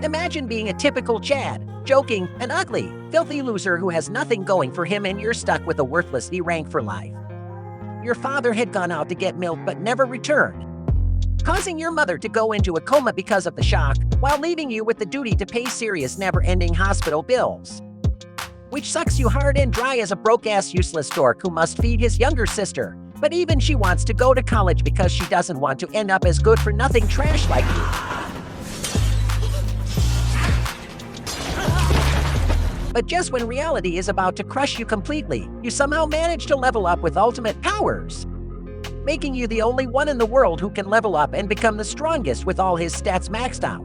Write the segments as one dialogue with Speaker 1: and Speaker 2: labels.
Speaker 1: Imagine being a typical Chad, joking, and ugly, filthy loser who has nothing going for him and you're stuck with a worthless E rank for life. Your father had gone out to get milk but never returned, causing your mother to go into a coma because of the shock, while leaving you with the duty to pay serious never-ending hospital bills, which sucks you hard and dry as a broke-ass useless dork who must feed his younger sister. But even she wants to go to college because she doesn't want to end up as good-for-nothing trash like you. But just when reality is about to crush you completely, you somehow manage to level up with ultimate powers, making you the only one in the world who can level up and become the strongest with all his stats maxed out.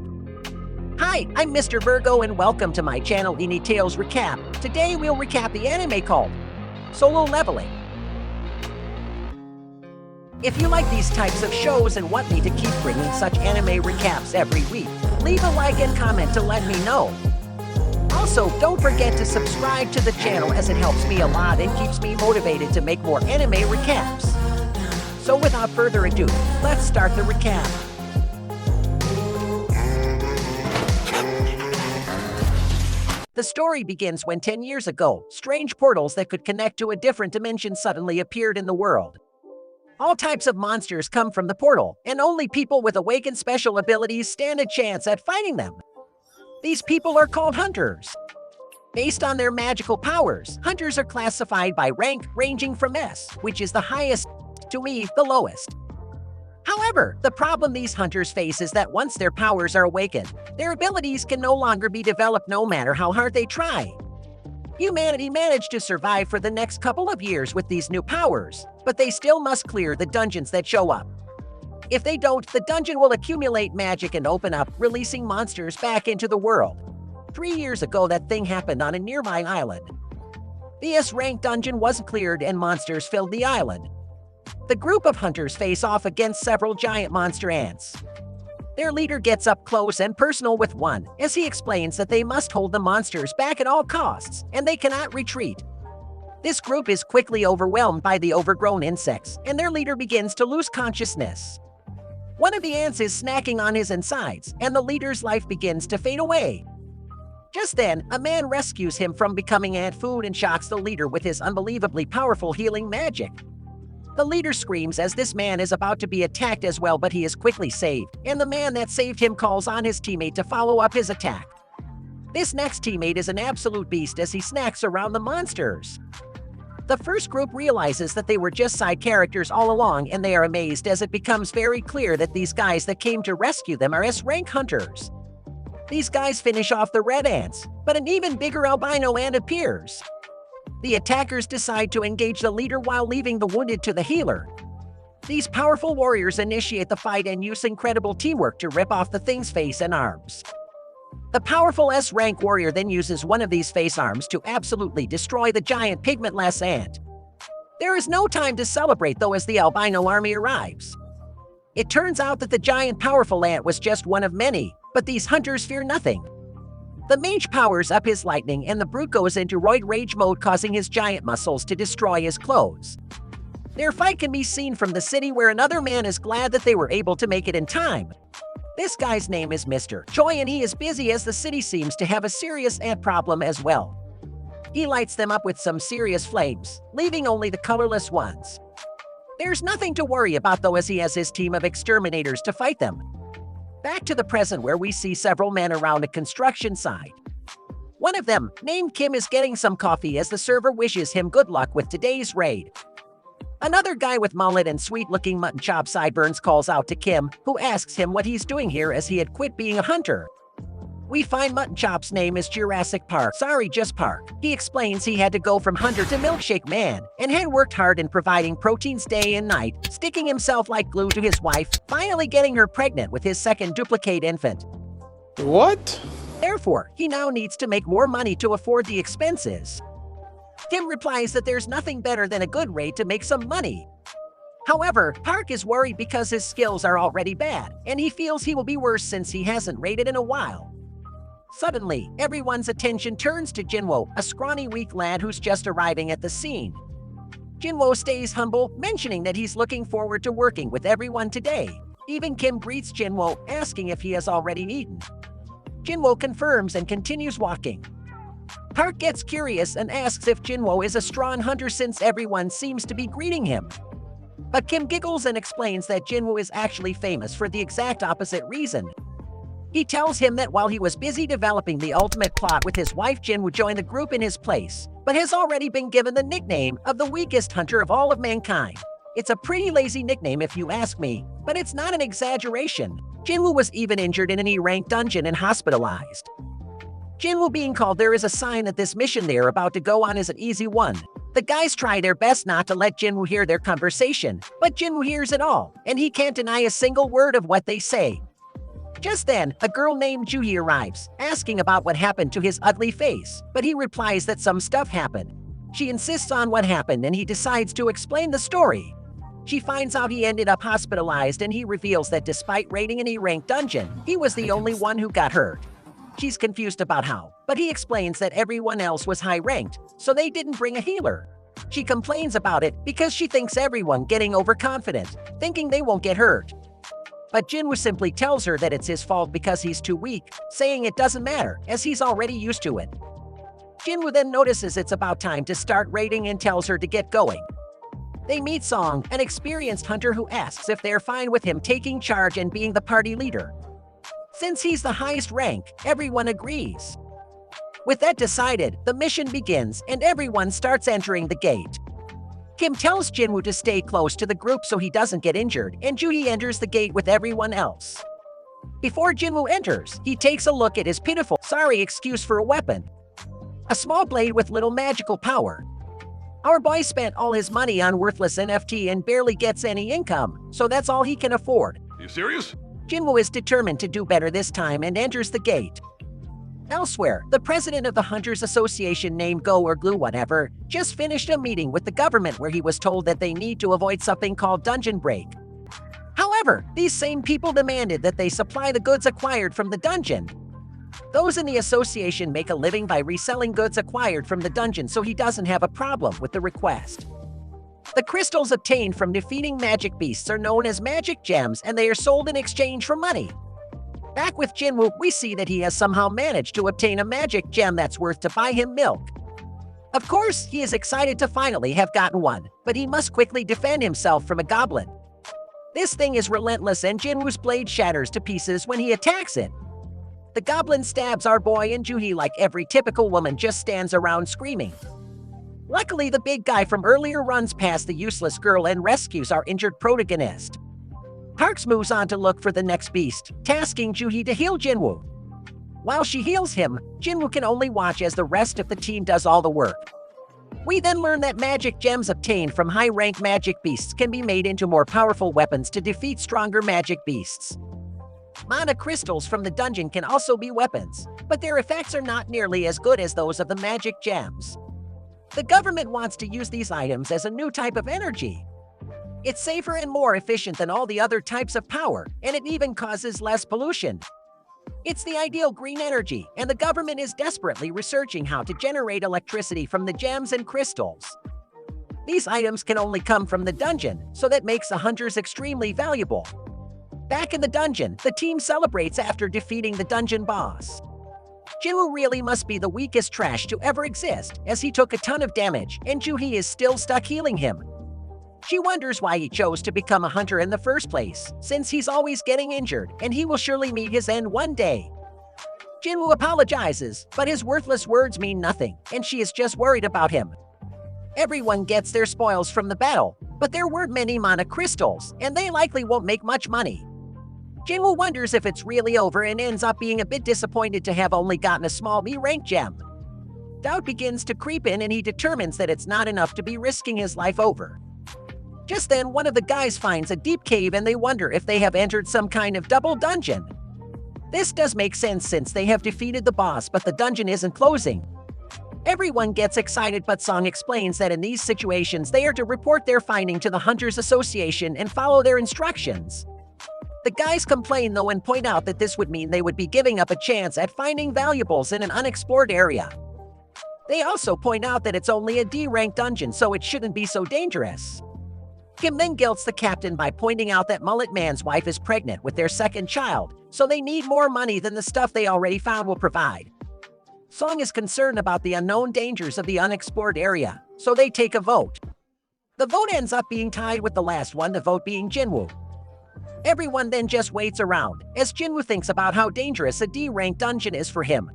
Speaker 1: Hi, I'm Mr. Virgo and welcome to my channel Anitales Recap. Today we'll recap the anime called Solo Leveling. If you like these types of shows and want me to keep bringing such anime recaps every week, leave a like and comment to let me know. Also, don't forget to subscribe to the channel as it helps me a lot and keeps me motivated to make more anime recaps. So without further ado, let's start the recap. The story begins when 10 years ago, strange portals that could connect to a different dimension suddenly appeared in the world. All types of monsters come from the portal, and only people with awakened special abilities stand a chance at fighting them. These people are called hunters. Based on their magical powers, hunters are classified by rank ranging from S, which is the highest, to E, the lowest. However, the problem these hunters face is that once their powers are awakened, their abilities can no longer be developed no matter how hard they try. Humanity managed to survive for the next couple of years with these new powers, but they still must clear the dungeons that show up. If they don't, the dungeon will accumulate magic and open up, releasing monsters back into the world. 3 years ago, that thing happened on a nearby island. The S-rank dungeon wasn't cleared and monsters filled the island. The group of hunters face off against several giant monster ants. Their leader gets up close and personal with one, as he explains that they must hold the monsters back at all costs, and they cannot retreat. This group is quickly overwhelmed by the overgrown insects, and their leader begins to lose consciousness. One of the ants is snacking on his insides, and the leader's life begins to fade away. Just then, a man rescues him from becoming ant food and shocks the leader with his unbelievably powerful healing magic. The leader screams as this man is about to be attacked as well, but he is quickly saved, and the man that saved him calls on his teammate to follow up his attack. This next teammate is an absolute beast as he snacks around the monsters. The first group realizes that they were just side characters all along, and they are amazed as it becomes very clear that these guys that came to rescue them are S-rank hunters. These guys finish off the red ants, but an even bigger albino ant appears. The attackers decide to engage the leader while leaving the wounded to the healer. These powerful warriors initiate the fight and use incredible teamwork to rip off the thing's face and arms. The powerful S-rank warrior then uses one of these face arms to absolutely destroy the giant pigmentless ant. There is no time to celebrate though as the albino army arrives. It turns out that the giant powerful ant was just one of many, but these hunters fear nothing. The mage powers up his lightning and the brute goes into roid rage mode, causing his giant muscles to destroy his clothes. Their fight can be seen from the city where another man is glad that they were able to make it in time. This guy's name is Mr. Choi and he is busy as the city seems to have a serious ant problem as well. He lights them up with some serious flames, leaving only the colorless ones. There's nothing to worry about though as he has his team of exterminators to fight them. Back to the present where we see several men around a construction site. One of them, named Kim, is getting some coffee as the server wishes him good luck with today's raid. Another guy with mullet and sweet-looking mutton chop sideburns calls out to Kim, who asks him what he's doing here as he had quit being a hunter. We find Mutton Chop's name is Jurassic Park. Sorry, just Park. He explains he had to go from hunter to milkshake man, and had worked hard in providing proteins day and night, sticking himself like glue to his wife, finally getting her pregnant with his second duplicate infant.
Speaker 2: What?
Speaker 1: Therefore, he now needs to make more money to afford the expenses. Kim replies that there's nothing better than a good raid to make some money. However, Park is worried because his skills are already bad, and he feels he will be worse since he hasn't raided in a while. Suddenly, everyone's attention turns to Jin-Woo, a scrawny, weak lad who's just arriving at the scene. Jin-Woo stays humble, mentioning that he's looking forward to working with everyone today. Even Kim greets Jin-Woo, asking if he has already eaten. Jin-Woo confirms and continues walking. Park gets curious and asks if Jin-Woo is a strong hunter since everyone seems to be greeting him. But Kim giggles and explains that Jin-Woo is actually famous for the exact opposite reason. He tells him that while he was busy developing the ultimate plot with his wife, Jin-Woo joined the group in his place, but has already been given the nickname of the weakest hunter of all of mankind. It's a pretty lazy nickname if you ask me, but it's not an exaggeration. Jin-Woo was even injured in an E-rank dungeon and hospitalized. Jin-Woo being called there is a sign that this mission they're about to go on is an easy one. The guys try their best not to let Jin-Woo hear their conversation, but Jin-Woo hears it all, and he can't deny a single word of what they say. Just then, a girl named Juhi arrives, asking about what happened to his ugly face, but he replies that some stuff happened. She insists on what happened and he decides to explain the story. She finds out he ended up hospitalized and he reveals that despite raiding an E-rank dungeon, he was the only one who got hurt. She's confused about how, but he explains that everyone else was high-ranked, so they didn't bring a healer. She complains about it because she thinks everyone getting overconfident, thinking they won't get hurt. But Jin-Woo simply tells her that it's his fault because he's too weak, saying it doesn't matter, as he's already used to it. Jin-Woo then notices it's about time to start raiding and tells her to get going. They meet Song, an experienced hunter who asks if they're fine with him taking charge and being the party leader. Since he's the highest rank, everyone agrees. With that decided, the mission begins and everyone starts entering the gate. Kim tells Jin-Woo to stay close to the group so he doesn't get injured, and Juhi enters the gate with everyone else. Before Jin-Woo enters, he takes a look at his pitiful, sorry excuse for a weapon. A small blade with little magical power. Our boy spent all his money on worthless NFT and barely gets any income, so that's all he can afford.
Speaker 2: Are you serious?
Speaker 1: Jin-Woo is determined to do better this time and enters the gate. Elsewhere, the president of the Hunters Association named Go or Glue whatever just finished a meeting with the government where he was told that they need to avoid something called dungeon break. However, these same people demanded that they supply the goods acquired from the dungeon. Those in the association make a living by reselling goods acquired from the dungeon, so he doesn't have a problem with the request. The crystals obtained from defeating magic beasts are known as magic gems, and they are sold in exchange for money. Back with Jin-Woo, we see that he has somehow managed to obtain a magic gem that's worth to buy him milk. Of course, he is excited to finally have gotten one, but he must quickly defend himself from a goblin. This thing is relentless and Jin-Woo's blade shatters to pieces when he attacks it. The goblin stabs our boy and Juhi like every typical woman just stands around screaming. Luckily, the big guy from earlier runs past the useless girl and rescues our injured protagonist. Parks moves on to look for the next beast, tasking Juhi to heal Jin-Woo. While she heals him, Jin-Woo can only watch as the rest of the team does all the work. We then learn that magic gems obtained from high-rank magic beasts can be made into more powerful weapons to defeat stronger magic beasts. Mana crystals from the dungeon can also be weapons, but their effects are not nearly as good as those of the magic gems. The government wants to use these items as a new type of energy. It's safer and more efficient than all the other types of power, and it even causes less pollution. It's the ideal green energy, and the government is desperately researching how to generate electricity from the gems and crystals. These items can only come from the dungeon, so that makes the hunters extremely valuable. Back in the dungeon, the team celebrates after defeating the dungeon boss. Jin-Woo really must be the weakest trash to ever exist, as he took a ton of damage, and Juhi is still stuck healing him. She wonders why he chose to become a hunter in the first place, since he's always getting injured, and he will surely meet his end one day. Jin-Woo apologizes, but his worthless words mean nothing, and she is just worried about him. Everyone gets their spoils from the battle, but there weren't many mana crystals, and they likely won't make much money. Jin-Woo wonders if it's really over and ends up being a bit disappointed to have only gotten a small B-rank gem. Doubt begins to creep in and he determines that it's not enough to be risking his life over. Just then, one of the guys finds a deep cave and they wonder if they have entered some kind of double dungeon. This does make sense since they have defeated the boss, but the dungeon isn't closing. Everyone gets excited, but Song explains that in these situations they are to report their finding to the Hunters Association and follow their instructions. The guys complain though and point out that this would mean they would be giving up a chance at finding valuables in an unexplored area. They also point out that it's only a D-rank dungeon, so it shouldn't be so dangerous. Kim then guilts the captain by pointing out that Mullet Man's wife is pregnant with their second child, so they need more money than the stuff they already found will provide. Sung is concerned about the unknown dangers of the unexplored area, so they take a vote. The vote ends up being tied with the last one to vote being Jin-Woo. Everyone then just waits around, as Jin-Woo thinks about how dangerous a D-rank dungeon is for him.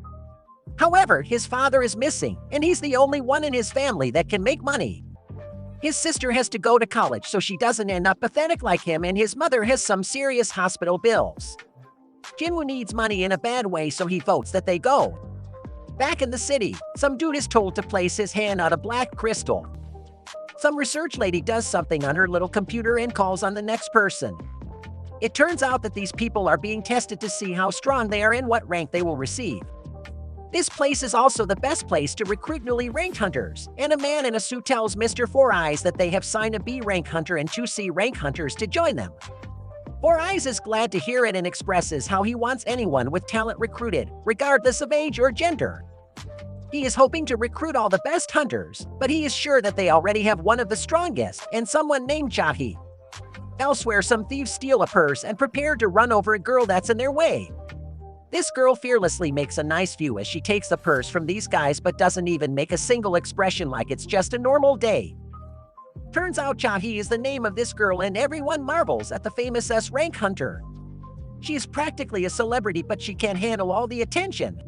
Speaker 1: However, his father is missing, and he's the only one in his family that can make money. His sister has to go to college so she doesn't end up pathetic like him, and his mother has some serious hospital bills. Jin-Woo needs money in a bad way, so he votes that they go. Back in the city, some dude is told to place his hand on a black crystal. Some research lady does something on her little computer and calls on the next person. It turns out that these people are being tested to see how strong they are and what rank they will receive. This place is also the best place to recruit newly ranked hunters, and a man in a suit tells Mr. Four Eyes that they have signed a B rank hunter and 2 C rank hunters to join them. Four Eyes is glad to hear it and expresses how he wants anyone with talent recruited, regardless of age or gender. He is hoping to recruit all the best hunters, but he is sure that they already have one of the strongest, and someone named Jahi. Elsewhere, some thieves steal a purse and prepare to run over a girl that's in their way. This girl fearlessly makes a nice view as she takes the purse from these guys but doesn't even make a single expression like it's just a normal day. Turns out Jahi is the name of this girl, and everyone marvels at the famous S-rank hunter. She is practically a celebrity, but she can't handle all the attention.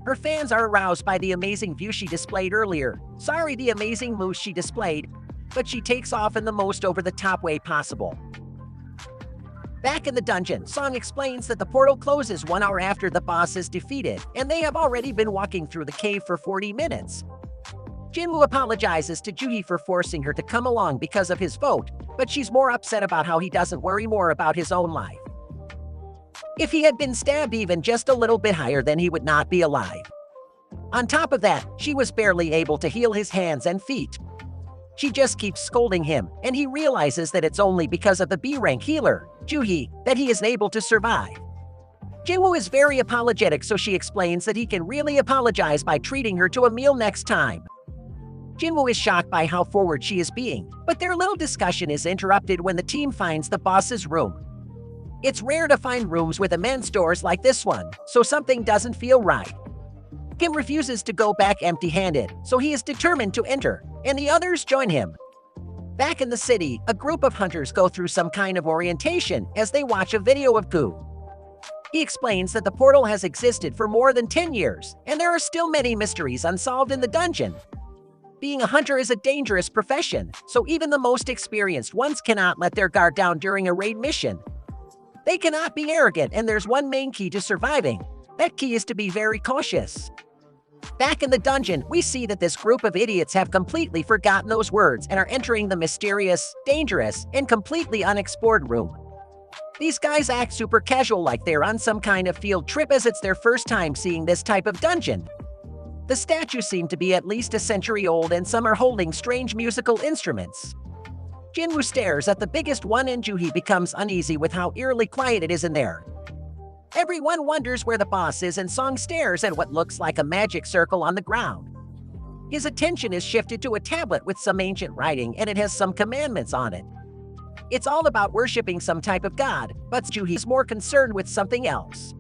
Speaker 1: Her fans are aroused by the amazing view she displayed earlier. Sorry, the amazing moves she displayed, but she takes off in the most over-the-top way possible. Back in the dungeon, Sung explains that the portal closes 1 hour after the boss is defeated, and they have already been walking through the cave for 40 minutes. Jin-Woo apologizes to Juhi for forcing her to come along because of his vote, but she's more upset about how he doesn't worry more about his own life. If he had been stabbed even just a little bit higher, then he would not be alive. On top of that, she was barely able to heal his hands and feet. She just keeps scolding him, and he realizes that it's only because of the B-rank healer, Juhi, that he is able to survive. Jin-Woo is very apologetic, so she explains that he can really apologize by treating her to a meal next time. Jin-Woo is shocked by how forward she is being, but their little discussion is interrupted when the team finds the boss's room. It's rare to find rooms with immense doors like this one, so something doesn't feel right. Kim refuses to go back empty-handed, so he is determined to enter, and the others join him. Back in the city, a group of hunters go through some kind of orientation as they watch a video of Goo. He explains that the portal has existed for more than 10 years, and there are still many mysteries unsolved in the dungeon. Being a hunter is a dangerous profession, so even the most experienced ones cannot let their guard down during a raid mission. They cannot be arrogant, and there's one main key to surviving. That key is to be very cautious. Back in the dungeon, we see that this group of idiots have completely forgotten those words and are entering the mysterious, dangerous, and completely unexplored room. These guys act super casual, like they're on some kind of field trip, as it's their first time seeing this type of dungeon. The statues seem to be at least a century old, and some are holding strange musical instruments. Jin-Woo stares at the biggest one, and Juhi becomes uneasy with how eerily quiet it is in there. Everyone wonders where the boss is, and Sung stares at what looks like a magic circle on the ground. His attention is shifted to a tablet with some ancient writing, and it has some commandments on it. It's all about worshipping some type of god, but Juhi is more concerned with something else.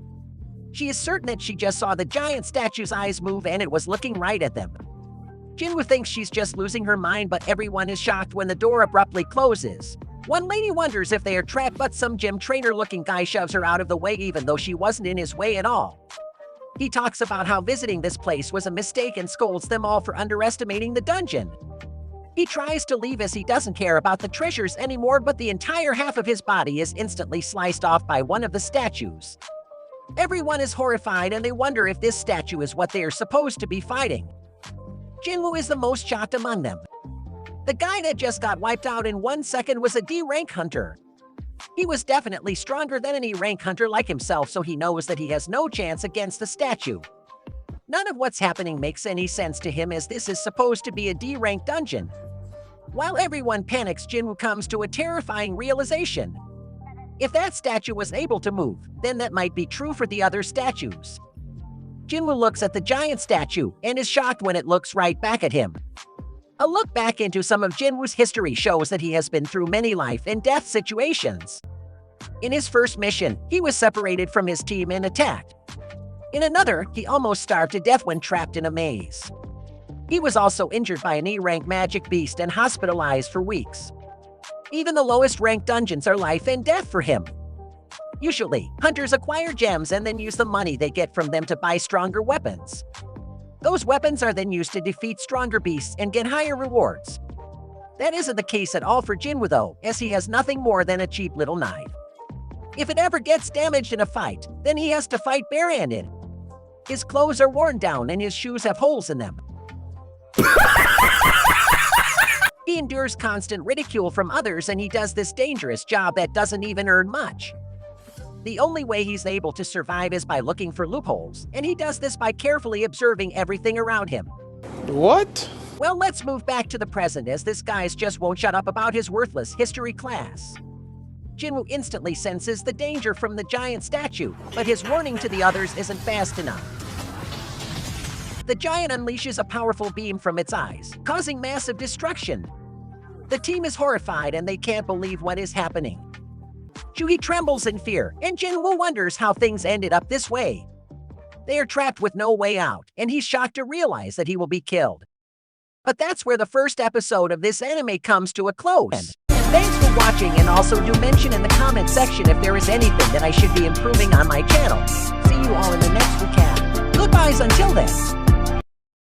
Speaker 1: She is certain that she just saw the giant statue's eyes move, and it was looking right at them. Jin-Woo thinks she's just losing her mind, but everyone is shocked when the door abruptly closes. One lady wonders if they are trapped, but some gym trainer-looking guy shoves her out of the way even though she wasn't in his way at all. He talks about how visiting this place was a mistake and scolds them all for underestimating the dungeon. He tries to leave as he doesn't care about the treasures anymore, but the entire half of his body is instantly sliced off by one of the statues. Everyone is horrified, and they wonder if this statue is what they are supposed to be fighting. Jin-Woo is the most shocked among them. The guy that just got wiped out in 1 second was a D-rank hunter. He was definitely stronger than any rank hunter like himself, so he knows that he has no chance against the statue. None of what's happening makes any sense to him, as this is supposed to be a D-rank dungeon. While everyone panics, Jin-Woo comes to a terrifying realization. If that statue was able to move, then that might be true for the other statues. Jin-Woo looks at the giant statue and is shocked when it looks right back at him. A look back into some of Jin-Woo's history shows that he has been through many life and death situations. In his first mission, he was separated from his team and attacked. In another, he almost starved to death when trapped in a maze. He was also injured by an E-rank magic beast and hospitalized for weeks. Even the lowest ranked dungeons are life and death for him. Usually, hunters acquire gems and then use the money they get from them to buy stronger weapons. Those weapons are then used to defeat stronger beasts and get higher rewards. That isn't the case at all for Jin-Woo though, as he has nothing more than a cheap little knife. If it ever gets damaged in a fight, then he has to fight barehanded. His clothes are worn down and his shoes have holes in them. He endures constant ridicule from others and he does this dangerous job that doesn't even earn much. The only way he's able to survive is by looking for loopholes, and he does this by carefully observing everything around him.
Speaker 2: What?
Speaker 1: Well, let's move back to the present as this guy's just won't shut up about his worthless history class. Jin-Woo instantly senses the danger from the giant statue, but his warning to the others isn't fast enough. The giant unleashes a powerful beam from its eyes, causing massive destruction. The team is horrified and they can't believe what is happening. Juhi trembles in fear, and Jin-Woo wonders how things ended up this way. They are trapped with no way out, and he's shocked to realize that he will be killed. But that's where the first episode of this anime comes to a close. Thanks for watching, and also do mention in the comment section if there is anything that I should be improving on my channel. See you all in the next recap. Goodbyes until then.